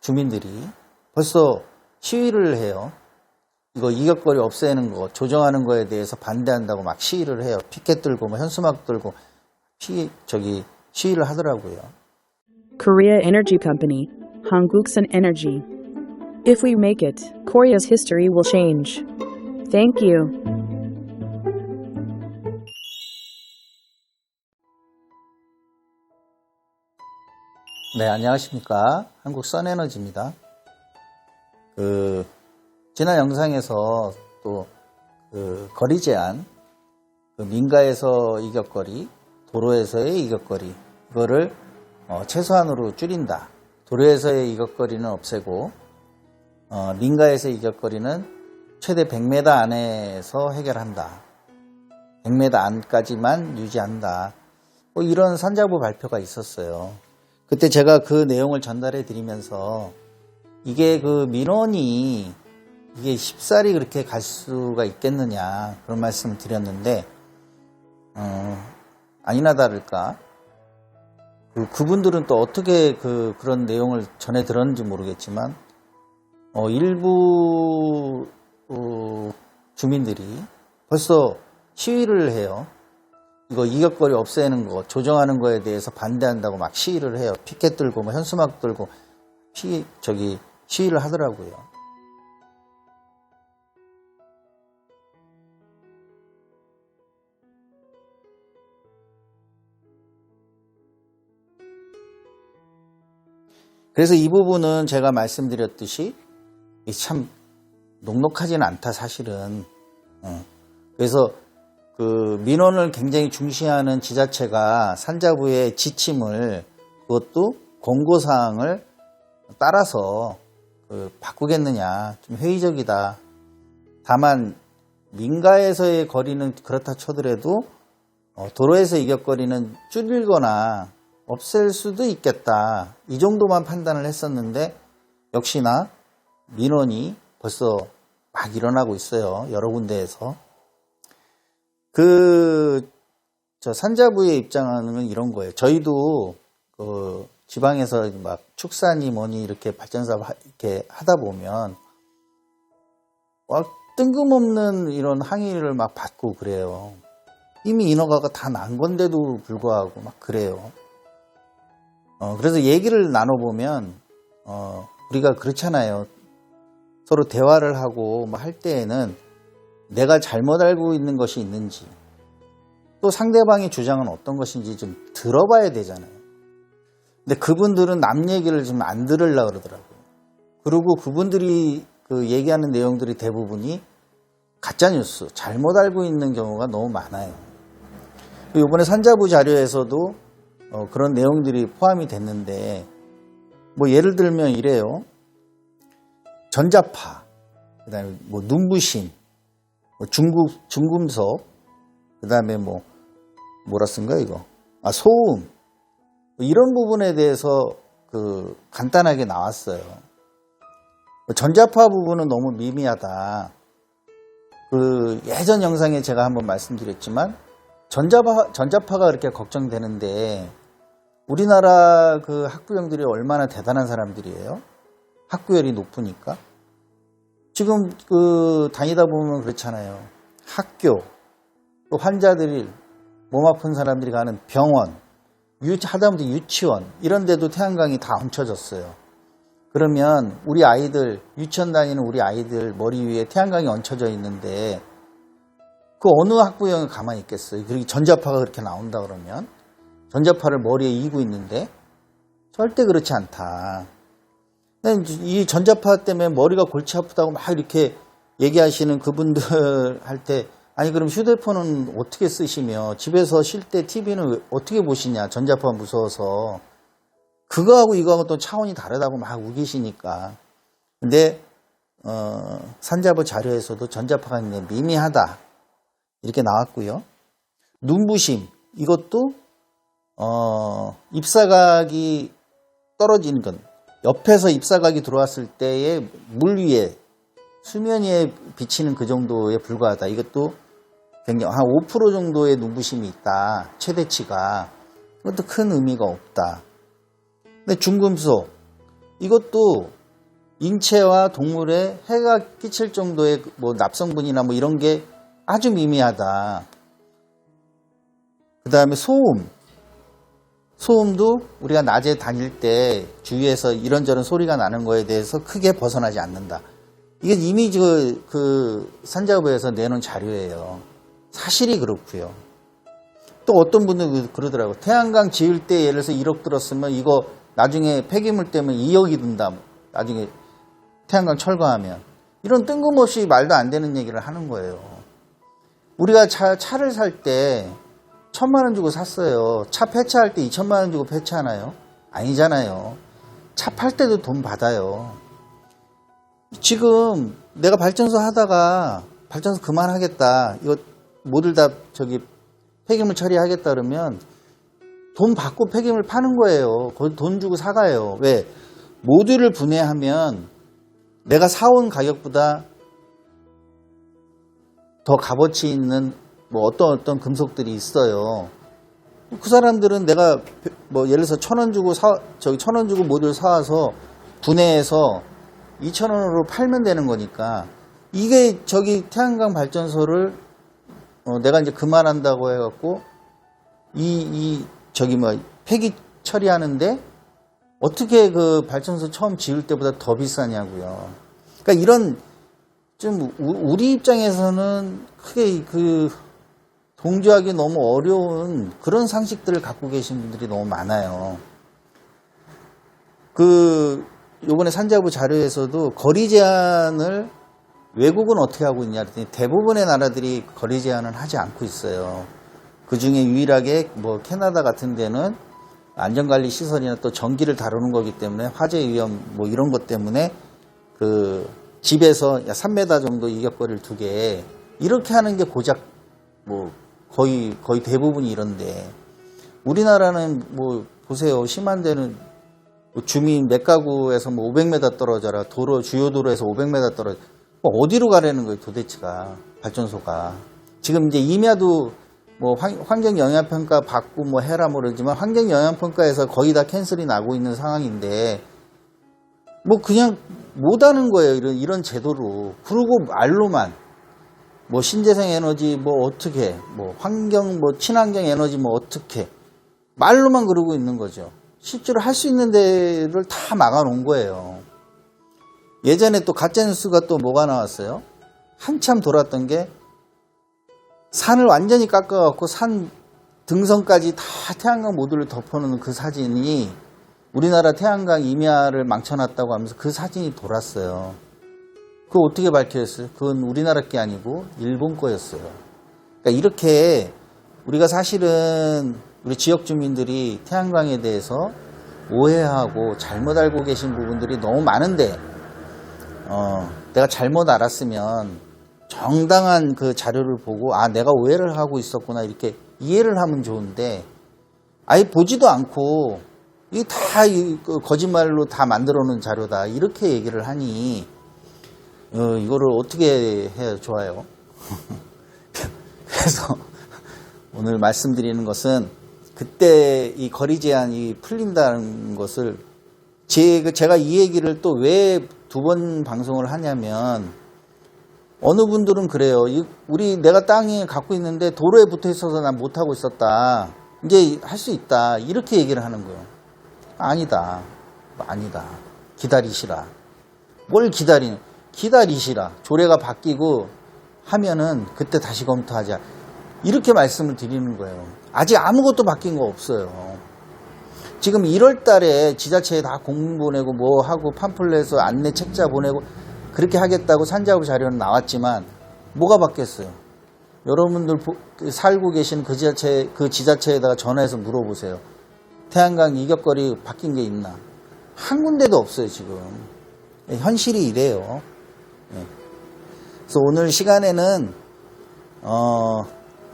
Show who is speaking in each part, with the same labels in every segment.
Speaker 1: 주민들이 벌써 시위를 해요. 이거 이격거리 없애는 거, 조정하는 거에 대해서 반대한다고 막 시위를 해요. 피켓 들고, 뭐 현수막 들고 시위를 하더라고요.
Speaker 2: Korea Energy Company, Hanguksan Energy. If we make it, Korea's history will change. Thank you.
Speaker 1: 네, 안녕하십니까. 한국 선에너지입니다. 지난 영상에서 또 거리 제한, 민가에서 이격거리, 도로에서의 이격거리, 이거를 최소한으로 줄인다. 도로에서의 이격거리는 없애고, 민가에서의 이격거리는 최대 100m 안에서 해결한다. 100m 안까지만 유지한다. 뭐 이런 산자부 발표가 있었어요. 그때 제가 그 내용을 전달해 드리면서 이게 민원이 이게 쉽사리 그렇게 갈 수가 있겠느냐 그런 말씀을 드렸는데 아니나 다를까 그분들은 또 어떻게 그런 내용을 전해 들었는지 모르겠지만 일부 주민들이 벌써 시위를 해요. 이거 이격거리 없애는 거, 조정하는 거에 대해서 반대한다고 막 시위를 해요. 피켓 들고, 뭐 현수막 들고 시위를 하더라고요. 그래서 이 부분은 제가 말씀드렸듯이 참 녹록하지는 않다, 사실은. 그래서 민원을 굉장히 중시하는 지자체가 산자부의 지침을 그것도 권고사항을 따라서 바꾸겠느냐 좀 회의적이다. 다만 민가에서의 거리는 그렇다 쳐더라도 도로에서 이격거리는 줄이거나 없앨 수도 있겠다. 이 정도만 판단을 했었는데 역시나 민원이 벌써 막 일어나고 있어요. 여러 군데에서. 산자부의 입장은 이런 거예요. 저희도 지방에서 막 축사니 뭐니 이렇게 발전사업 이렇게 하다 보면 뜬금없는 이런 항의를 막 받고 그래요. 이미 인허가가 다 난 건데도 불구하고 막 그래요. 그래서 얘기를 나눠보면 우리가 그렇잖아요. 서로 대화를 하고 뭐 할 때에는 내가 잘못 알고 있는 것이 있는지 또 상대방의 주장은 어떤 것인지 좀 들어봐야 되잖아요. 근데 그분들은 남 얘기를 좀 안 들으려고 그러더라고요. 그리고 그분들이 얘기하는 내용들이 대부분이 가짜뉴스, 잘못 알고 있는 경우가 너무 많아요. 이번에 산자부 자료에서도 그런 내용들이 포함이 됐는데 뭐 예를 들면 이래요. 전자파, 그다음에 뭐 눈부심, 중금속, 그 다음에 뭐라 쓴 거야, 이거? 소음. 이런 부분에 대해서 간단하게 나왔어요. 전자파 부분은 너무 미미하다. 예전 영상에 제가 한번 말씀드렸지만, 전자파가 그렇게 걱정되는데, 우리나라 학부형들이 얼마나 대단한 사람들이에요? 학구열이 높으니까. 지금 다니다 보면 그렇잖아요. 학교, 또 환자들이 몸 아픈 사람들이 가는 병원, 하다못해 유치원 이런 데도 태양광이 다 얹혀졌어요. 그러면 우리 아이들, 유치원 다니는 우리 아이들 머리 위에 태양광이 얹혀져 있는데 어느 학부형이 가만히 있겠어요. 그리고 전자파가 그렇게 나온다 그러면 전자파를 머리에 이고 있는데 절대 그렇지 않다. 이 전자파 때문에 머리가 골치 아프다고 막 이렇게 얘기하시는 그분들 할 때 아니 그럼 휴대폰은 어떻게 쓰시며 집에서 쉴 때 TV는 어떻게 보시냐 전자파 무서워서 그거하고 이거하고 또 차원이 다르다고 막 우기시니까 근데 산자부 자료에서도 전자파가 미미하다 이렇게 나왔고요. 눈부심 이것도 입사각이 떨어지는 건 옆에서 입사각이 들어왔을 때의 물 위에 수면 위에 비치는 그 정도에 불과하다. 이것도 굉장히 한 5% 정도의 눈부심이 있다. 최대치가. 그것도 큰 의미가 없다. 근데 중금속 이것도 인체와 동물에 해가 끼칠 정도의 뭐 납성분이나 뭐 이런 게 아주 미미하다. 그 다음에 소음도 우리가 낮에 다닐 때 주위에서 이런저런 소리가 나는 거에 대해서 크게 벗어나지 않는다. 이게 이미 그 산자부에서 내놓은 자료예요. 사실이 그렇고요. 또 어떤 분들 그러더라고요. 태양광 지을 때 예를 들어서 1억 들었으면 이거 나중에 폐기물 때문에 2억이 든다. 나중에 태양광 철거하면. 이런 뜬금없이 말도 안 되는 얘기를 하는 거예요. 우리가 차를 살 때 1,000만 원 주고 샀어요. 차 폐차할 때 2,000만 원 주고 폐차하나요? 아니잖아요. 차 팔 때도 돈 받아요. 지금 내가 발전소 하다가 발전소 그만하겠다. 이거 모두 다 폐기물 처리하겠다 그러면 돈 받고 폐기물 파는 거예요. 돈 주고 사가요. 왜? 모듈을 분해하면 내가 사온 가격보다 더 값어치 있는 뭐 어떤 금속들이 있어요. 그 사람들은 내가 뭐 예를 들어서 1,000원 주고 1,000원 주고 모듈 사와서 분해해서 2,000원으로 팔면 되는 거니까 이게 태양광 발전소를 내가 이제 그만한다고 해갖고 폐기 처리하는데 어떻게 그 발전소 처음 지을 때보다 더 비싸냐고요. 그러니까 이런 좀 우리 입장에서는 크게 동조하기 너무 어려운 그런 상식들을 갖고 계신 분들이 너무 많아요. 요번에 산자부 자료에서도 거리 제한을 외국은 어떻게 하고 있냐 그랬더니 대부분의 나라들이 거리 제한을 하지 않고 있어요. 그 중에 유일하게 뭐 캐나다 같은 데는 안전관리 시설이나 또 전기를 다루는 거기 때문에 화재 위험 뭐 이런 것 때문에 집에서 3m 정도 이격거리를 두게 이렇게 하는 게 고작 뭐 거의 대부분이 이런데 우리나라는 뭐 보세요. 심한 데는 주민 몇 가구에서 뭐 500m 떨어져라. 주요 도로에서 500m 떨어져. 어디로 가라는 거예요, 도대체가. 발전소가. 지금 이제 임야도 뭐 환경영향평가 받고 뭐 해라 모르지만 환경영향평가에서 거의 다 캔슬이 나고 있는 상황인데 뭐 그냥 못하는 거예요, 이런 제도로. 그리고 말로만 뭐 신재생 에너지 뭐 어떻게 뭐 친환경 에너지 뭐 어떻게 말로만 그러고 있는 거죠. 실제로 할 수 있는 데를 다 막아놓은 거예요. 예전에 또 가짜뉴스가 또 뭐가 나왔어요? 한참 돌았던 게 산을 완전히 깎아갖고 산 등성까지 다 태양광 모듈을 덮어놓는 그 사진이 우리나라 태양광 임야를 망쳐놨다고 하면서 그 사진이 돌았어요. 그거 어떻게 밝혀졌어요? 그건 우리나라 게 아니고 일본 거였어요. 그러니까 이렇게 우리가 사실은 우리 지역 주민들이 태양광에 대해서 오해하고 잘못 알고 계신 부분들이 너무 많은데 내가 잘못 알았으면 정당한 그 자료를 보고 내가 오해를 하고 있었구나 이렇게 이해를 하면 좋은데 아예 보지도 않고 이게 다 거짓말로 다 만들어 놓은 자료다 이렇게 얘기를 하니 이거를 어떻게 해야 좋아요? 그래서 오늘 말씀드리는 것은 그때 이 거리 제한이 풀린다는 것을 제가 이 얘기를 또 왜 2번 방송을 하냐면 어느 분들은 그래요. 내가 땅에 갖고 있는데 도로에 붙어 있어서 난 못하고 있었다. 이제 할 수 있다. 이렇게 얘기를 하는 거예요. 아니다. 기다리시라. 뭘 기다리시라. 조례가 바뀌고 하면은 그때 다시 검토하자. 이렇게 말씀을 드리는 거예요. 아직 아무것도 바뀐 거 없어요. 지금 1월 달에 지자체에 다 공문 보내고 뭐 하고 팜플렛에서 안내 책자 보내고 그렇게 하겠다고 산자부 자료는 나왔지만 뭐가 바뀌었어요? 여러분들 살고 계신 그 지자체에다가 전화해서 물어보세요. 태양광 이격거리 바뀐 게 있나? 한 군데도 없어요, 지금. 현실이 이래요. 그래서 오늘 시간에는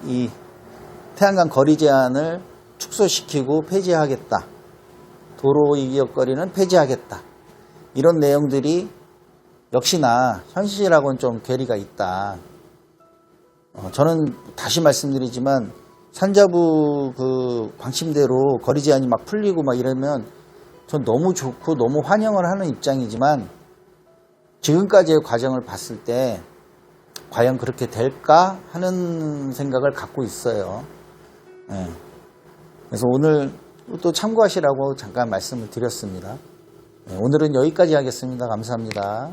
Speaker 1: 이 태양광 거리 제한을 축소시키고 폐지하겠다. 도로 이격거리는 폐지하겠다. 이런 내용들이 역시나 현실하고는 좀 괴리가 있다. 저는 다시 말씀드리지만 산자부 그 방침대로 거리 제한이 막 풀리고 막 이러면 전 너무 좋고 너무 환영을 하는 입장이지만 지금까지의 과정을 봤을 때 과연 그렇게 될까 하는 생각을 갖고 있어요. 예. 그래서 오늘 또 참고하시라고 잠깐 말씀을 드렸습니다. 예, 오늘은 여기까지 하겠습니다. 감사합니다.